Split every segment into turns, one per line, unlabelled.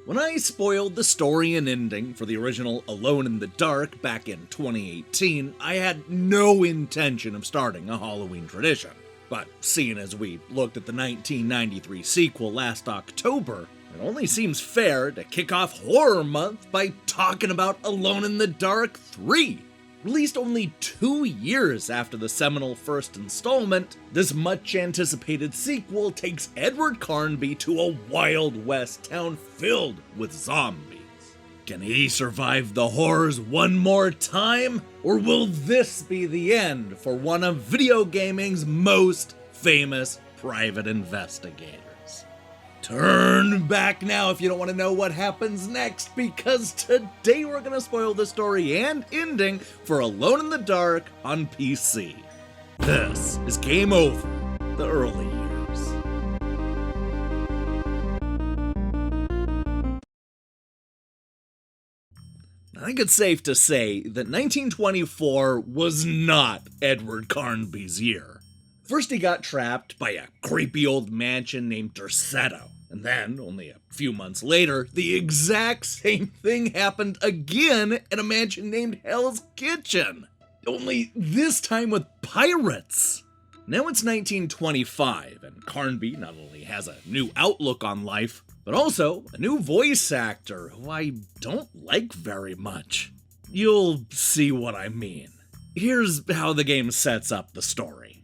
When I spoiled the story and ending for the original Alone in the Dark back in 2018, I had no intention of starting a Halloween tradition. But seeing as we looked at the 1993 sequel last October, it only seems fair to kick off Horror Month by talking about Alone in the Dark 3. Released only 2 years after the seminal first installment, this much-anticipated sequel takes Edward Carnby to a Wild West town filled with zombies. Can he survive the horrors one more time? Or will this be the end for one of video gaming's most famous private investigators? Turn back now if you don't want to know what happens next, because today we're going to spoil the story and ending for Alone in the Dark on PC. This is Game Over, the early years. I think it's safe to say that 1924 was not Edward Carnby's year. First, he got trapped by a creepy old mansion named Derceto. And then, only a few months later, the exact same thing happened again in a mansion named Hell's Kitchen. Only this time with pirates. Now it's 1925, and Carnby not only has a new outlook on life, but also a new voice actor who I don't like very much. You'll see what I mean. Here's how the game sets up the story.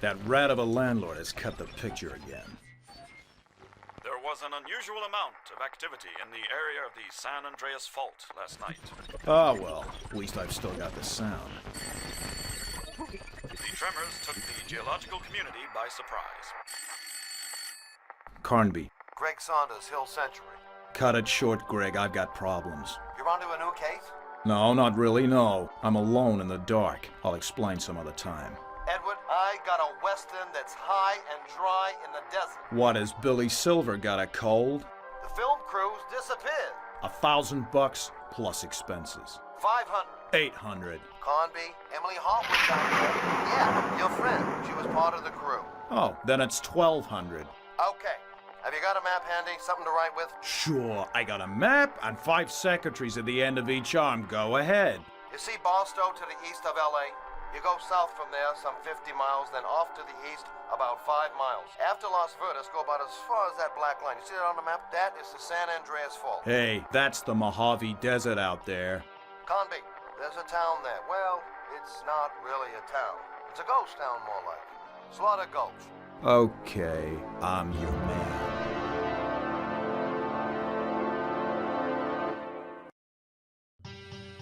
That rat of a landlord has cut the picture again.
There was an unusual amount of activity in the area of the San Andreas Fault last night.
Ah, well, at least I've still got the sound.
The tremors took the geological community by surprise.
Carnby.
Greg Saunders, Hill Century.
Cut it short, Greg. I've got problems.
You're onto a new case?
No, not really, no. I'm alone in the dark. I'll explain some other time.
Edward, I got a western that's high and dry in the desert.
What, has Billy Silver got a cold?
The film crew's disappeared.
$1,000 plus expenses.
500.
800.
Carnby, Emily Hart was down there. Yeah, your friend. She was part of the crew.
Oh, then it's 1,200.
Okay. Have you got a map handy? Something to write with?
Sure, I got a map and 5 secretaries at the end of each arm. Go ahead.
You see Barstow to the east of L.A.? You go south from there some 50 miles, then off to the east about 5 miles. After Las Verdes, go about as far as that black line. You see that on the map? That is the San Andreas Fault.
Hey, that's the Mojave Desert out there.
Carnby, there's a town there. Well, it's not really a town. It's a ghost town, more like. Slaughter Gulch.
Okay, I'm your man.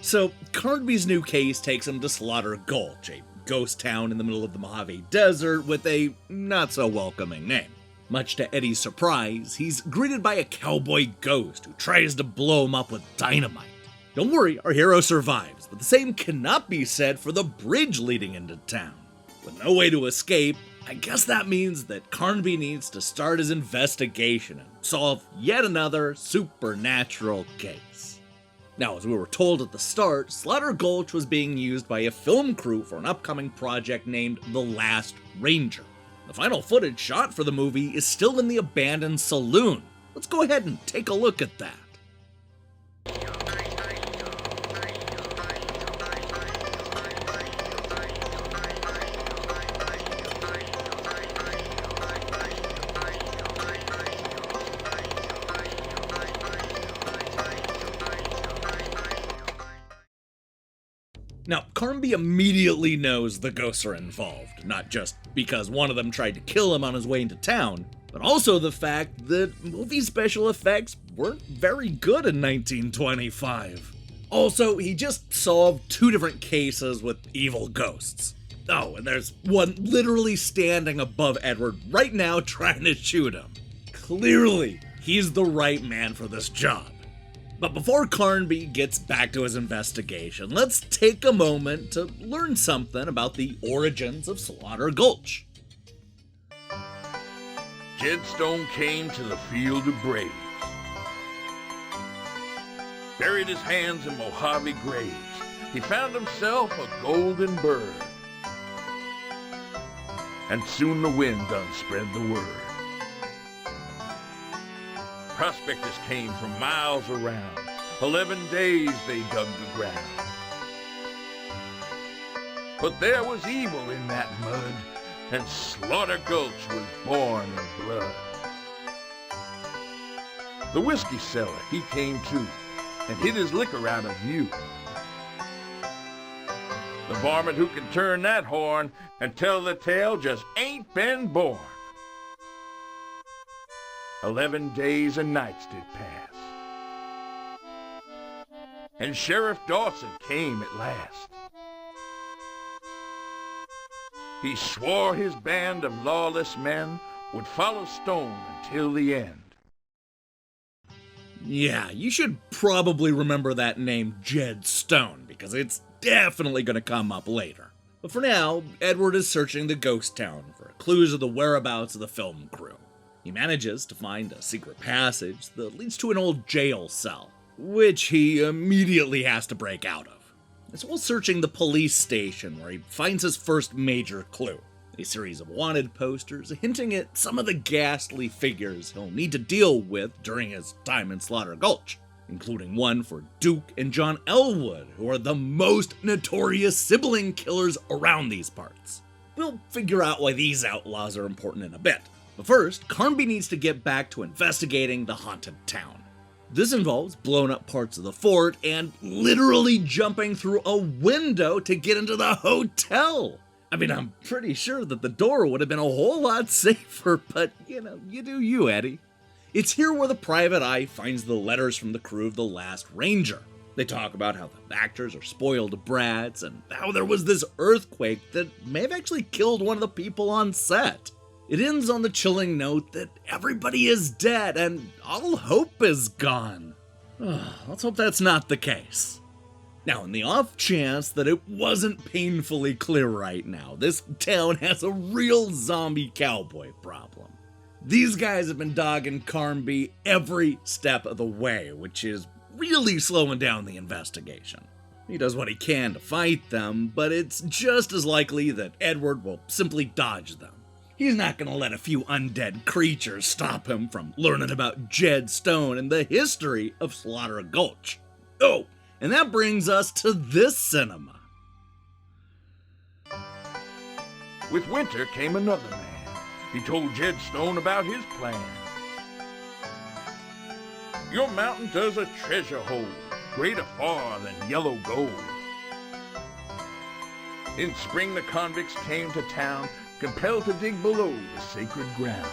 So, Carnby's new case takes him to Slaughter Gulch, a ghost town in the middle of the Mojave Desert with a not-so-welcoming name. Much to Eddie's surprise, he's greeted by a cowboy ghost who tries to blow him up with dynamite. Don't worry, our hero survives, but the same cannot be said for the bridge leading into town. With no way to escape, I guess that means that Carnby needs to start his investigation and solve yet another supernatural case. Now, as we were told at the start, Slaughter Gulch was being used by a film crew for an upcoming project named The Last Ranger. The final footage shot for the movie is still in the abandoned saloon. Let's go ahead and take a look at that. Now, Carnby immediately knows the ghosts are involved, not just because one of them tried to kill him on his way into town, but also the fact that movie special effects weren't very good in 1925. Also, he just solved 2 different cases with evil ghosts. Oh, and there's one literally standing above Edward right now trying to shoot him. Clearly, he's the right man for this job. But before Carnby gets back to his investigation, let's take a moment to learn something about the origins of Slaughter Gulch.
Jedstone came to the field of braves, buried his hands in Mojave graves, he found himself a golden bird. And soon the wind done spread the word. Prospectors came from miles around. 11 days they dug the ground. But there was evil in that mud, and Slaughter Gulch was born in blood. The whiskey seller, he came too, and hid his liquor out of view. The varmint who can turn that horn and tell the tale just ain't been born. 11 days and nights did pass, and Sheriff Dawson came at last. He swore his band of lawless men would follow Stone until the end.
Yeah, you should probably remember that name Jed Stone, because it's definitely going to come up later. But for now, Edward is searching the ghost town for clues of the whereabouts of the film crew. He manages to find a secret passage that leads to an old jail cell, which he immediately has to break out of. As well as searching the police station, where he finds his first major clue, a series of wanted posters hinting at some of the ghastly figures he'll need to deal with during his time in Slaughter Gulch, including one for Duke and John Elwood, who are the most notorious sibling killers around these parts. We'll figure out why these outlaws are important in a bit. But first, Carnby needs to get back to investigating the haunted town. This involves blowing up parts of the fort and literally jumping through a window to get into the hotel. I mean, I'm pretty sure that the door would have been a whole lot safer, but you do you, Eddie. It's here where the private eye finds the letters from the crew of The Last Ranger. They talk about how the actors are spoiled brats and how there was this earthquake that may have actually killed one of the people on set. It ends on the chilling note that everybody is dead and all hope is gone. Let's hope that's not the case. Now, in the off chance that it wasn't painfully clear right now, this town has a real zombie cowboy problem. These guys have been dogging Carnby every step of the way, which is really slowing down the investigation. He does what he can to fight them, but it's just as likely that Edward will simply dodge them. He's not going to let a few undead creatures stop him from learning about Jed Stone and the history of Slaughter Gulch. Oh, and that brings us to this cinema.
With winter came another man. He told Jed Stone about his plans. Your mountain does a treasure hold, greater far than yellow gold. In spring the convicts came to town, compelled to dig below the sacred ground.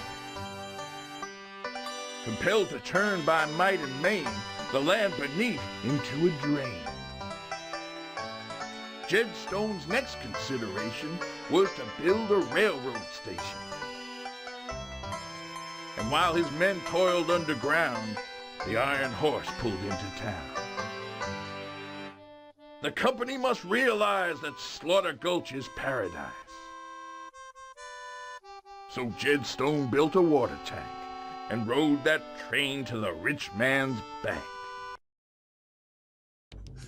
Compelled to turn by might and main the land beneath into a drain. Jed Stone's next consideration was to build a railroad station. And while his men toiled underground, the iron horse pulled into town. The company must realize that Slaughter Gulch is paradise. So Jed Stone built a water tank and rode that train to the rich man's bank.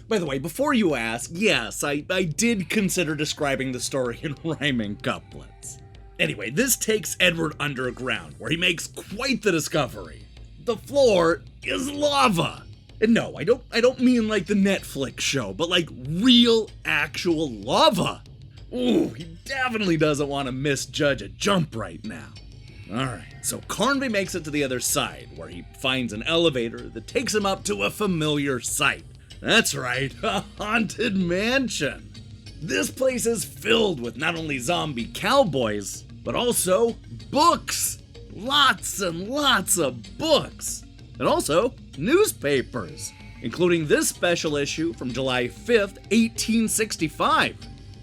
By the way, before you ask, yes, I did consider describing the story in rhyming couplets. Anyway, this takes Edward underground, where he makes quite the discovery. The floor is lava. And no, I don't mean like the Netflix show, but like real, actual lava. Ooh, he definitely doesn't want to misjudge a jump right now. Alright, so Carnby makes it to the other side, where he finds an elevator that takes him up to a familiar sight. That's right, a haunted mansion. This place is filled with not only zombie cowboys, but also books. Lots and lots of books. And also newspapers, including this special issue from July 5th, 1865.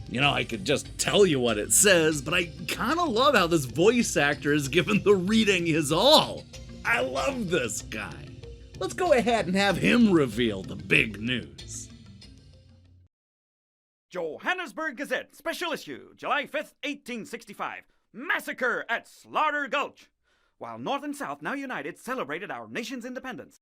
You know, I could just tell you what it says, but I kinda love how this voice actor is giving the reading his all. I love this guy. Let's go ahead and have him reveal the big news.
Johannesburg Gazette, special issue, July 5th, 1865. Massacre at Slaughter Gulch. While North and South, now united, celebrated our nation's independence.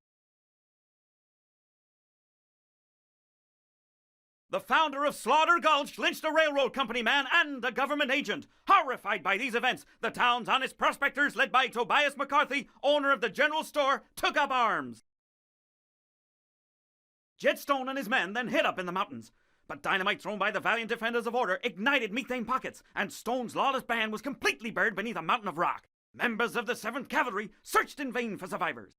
The founder of Slaughter Gulch lynched a railroad company man and a government agent. Horrified by these events, the town's honest prospectors, led by Tobias McCarthy, owner of the general store, took up arms. Jed Stone and his men then hid up in the mountains. But dynamite thrown by the valiant defenders of order ignited methane pockets, and Stone's lawless band was completely buried beneath a mountain of rock. Members of the 7th Cavalry searched in vain for survivors.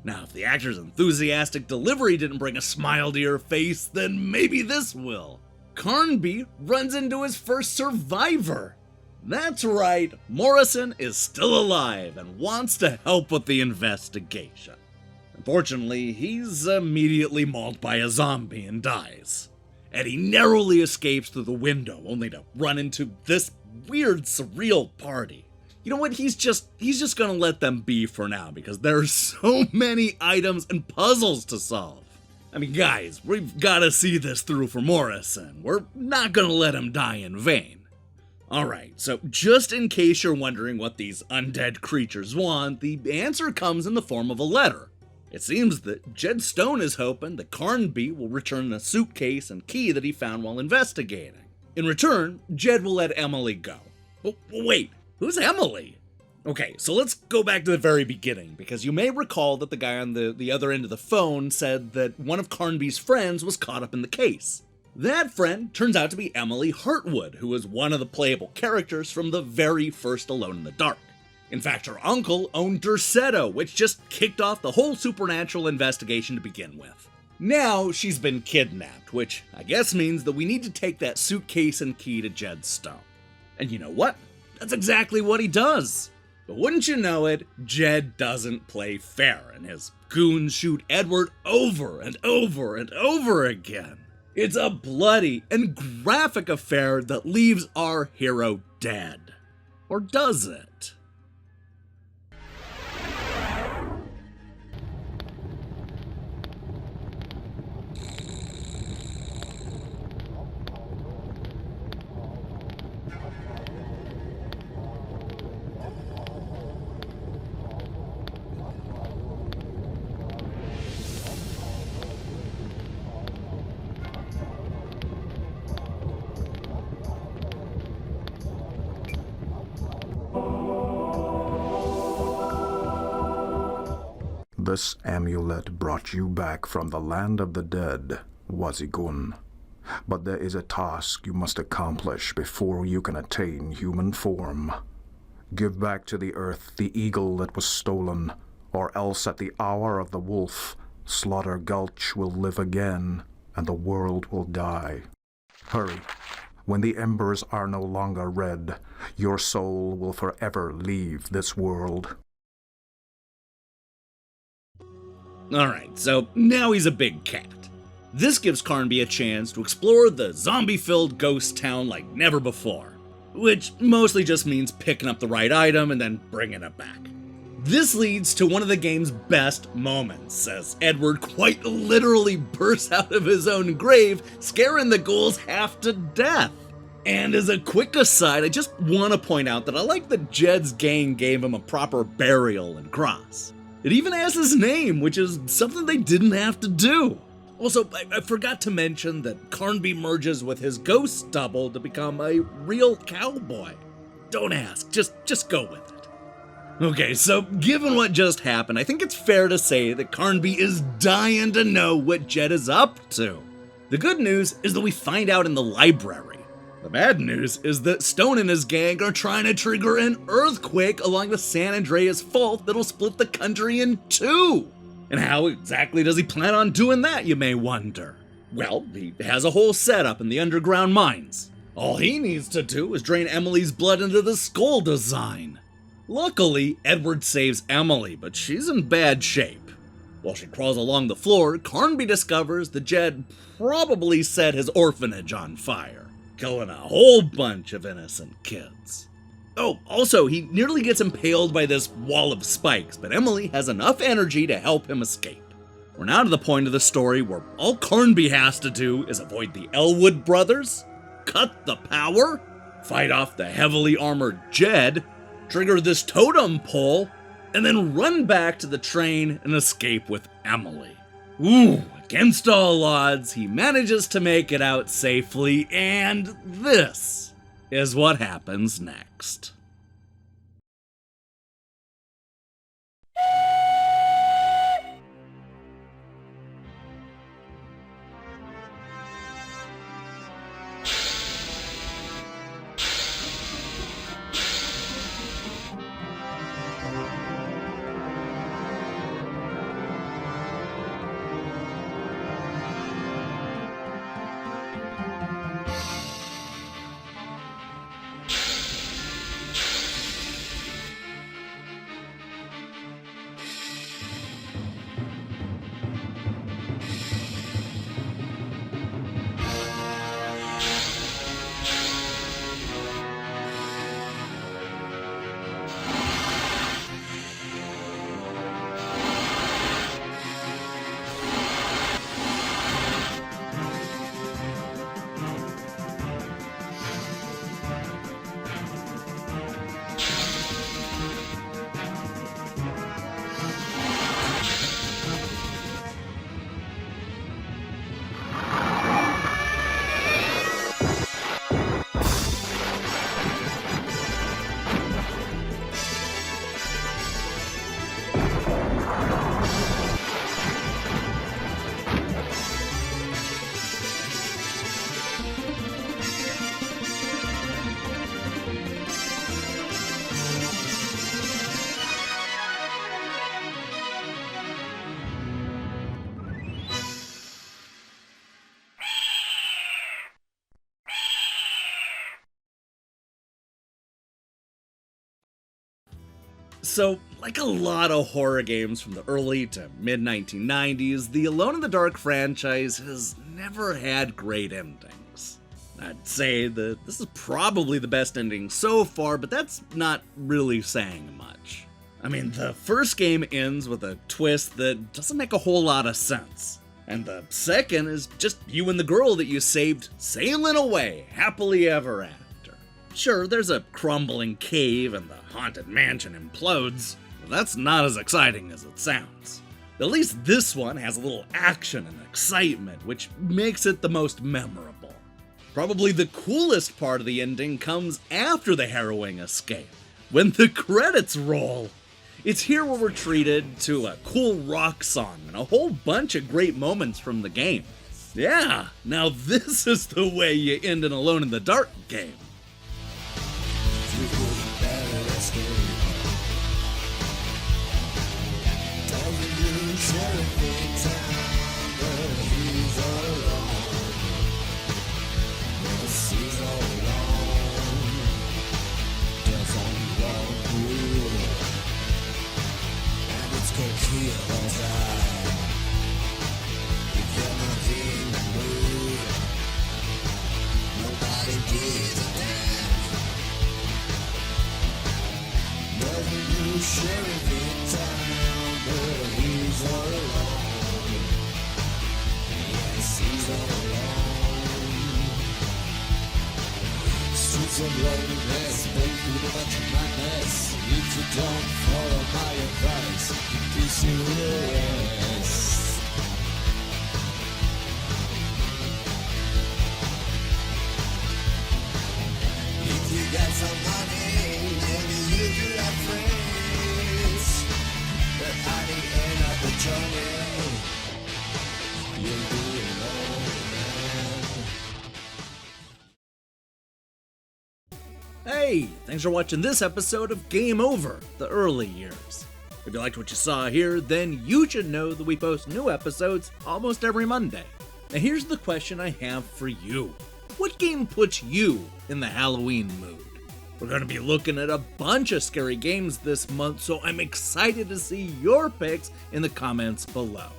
Now, if the actor's enthusiastic delivery didn't bring a smile to your face, then maybe this will. Carnby runs into his first survivor. That's right, Morrison is still alive and wants to help with the investigation. Unfortunately, he's immediately mauled by a zombie and dies. Eddie narrowly escapes through the window, only to run into this weird, surreal party. You know what, he's just gonna let them be for now, because there are so many items and puzzles to solve. I mean, guys, we've gotta see this through for Morrison. We're not gonna let him die in vain. Alright, so just in case you're wondering what these undead creatures want, the answer comes in the form of a letter. It seems that Jed Stone is hoping that Carnby will return a suitcase and key that he found while investigating. In return, Jed will let Emily go. Oh, wait, who's Emily? Okay, so let's go back to the very beginning, because you may recall that the guy on the other end of the phone said that one of Carnby's friends was caught up in the case. That friend turns out to be Emily Hurtwood, who was one of the playable characters from the very first Alone in the Dark. In fact, her uncle owned Derceto, which just kicked off the whole supernatural investigation to begin with. Now she's been kidnapped, which I guess means that we need to take that suitcase and key to Jed Stone. And you know what? That's exactly what he does. But wouldn't you know it, Jed doesn't play fair, and his goons shoot Edward over and over and over again. It's a bloody and graphic affair that leaves our hero dead. Or does it?
This amulet brought you back from the land of the dead, Wazigun. But there is a task you must accomplish before you can attain human form. Give back to the earth the eagle that was stolen, or else at the hour of the wolf, Slaughter Gulch will live again, and the world will die. Hurry. When the embers are no longer red, your soul will forever leave this world.
Alright, so now he's a big cat. This gives Carnby a chance to explore the zombie-filled ghost town like never before, which mostly just means picking up the right item and then bringing it back. This leads to one of the game's best moments, as Edward quite literally bursts out of his own grave, scaring the ghouls half to death. And as a quick aside, I just want to point out that I like that Jed's gang gave him a proper burial and cross. It even has his name, which is something they didn't have to do. Also, I forgot to mention that Carnby merges with his ghost double to become a real cowboy. Don't ask, just go with it. Okay, so given what just happened, I think it's fair to say that Carnby is dying to know what Jed is up to. The good news is that we find out in the library. The bad news is that Stone and his gang are trying to trigger an earthquake along the San Andreas Fault that'll split the country in two. And how exactly does he plan on doing that, you may wonder? Well, he has a whole setup in the underground mines. All he needs to do is drain Emily's blood into the skull design. Luckily, Edward saves Emily, but she's in bad shape. While she crawls along the floor, Carnby discovers that Jed probably set his orphanage on fire, killing a whole bunch of innocent kids. Oh, also, he nearly gets impaled by this wall of spikes, but Emily has enough energy to help him escape. We're now to the point of the story where all Carnby has to do is avoid the Elwood brothers, cut the power, fight off the heavily armored Jed, trigger this totem pole, and then run back to the train and escape with Emily. Ooh, Against all odds, he manages to make it out safely, and this is what happens next. So, like a lot of horror games from the early to mid-1990s, the Alone in the Dark franchise has never had great endings. I'd say that this is probably the best ending so far, but that's not really saying much. I mean, the first game ends with a twist that doesn't make a whole lot of sense. And the second is just you and the girl that you saved sailing away happily ever after. Sure, there's a crumbling cave and the haunted mansion implodes, but that's not as exciting as it sounds. At least this one has a little action and excitement, which makes it the most memorable. Probably the coolest part of the ending comes after the harrowing escape, when the credits roll. It's here where we're treated to a cool rock song and a whole bunch of great moments from the game. Yeah, now this is the way you end an Alone in the Dark game. Hey, thanks for watching this episode of Game Over, the early years. If you liked what you saw here, then you should know that we post new episodes almost every Monday. Now here's the question I have for you. What game puts you in the Halloween mood? We're going to be looking at a bunch of scary games this month, so I'm excited to see your picks in the comments below.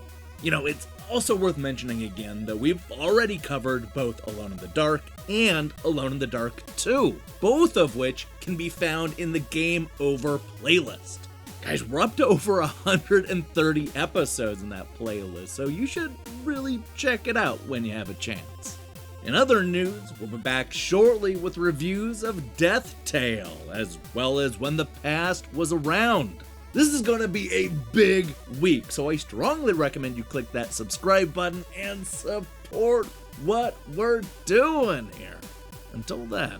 You know, it's also worth mentioning again that we've already covered both Alone in the Dark and Alone in the Dark 2, both of which can be found in the Game Over playlist. Guys, we're up to over 130 episodes in that playlist, so you should really check it out when you have a chance. In other news, we'll be back shortly with reviews of Death Tale, as well as When the Past Was Around. This is going to be a big week, so I strongly recommend you click that subscribe button and support what we're doing here. Until then.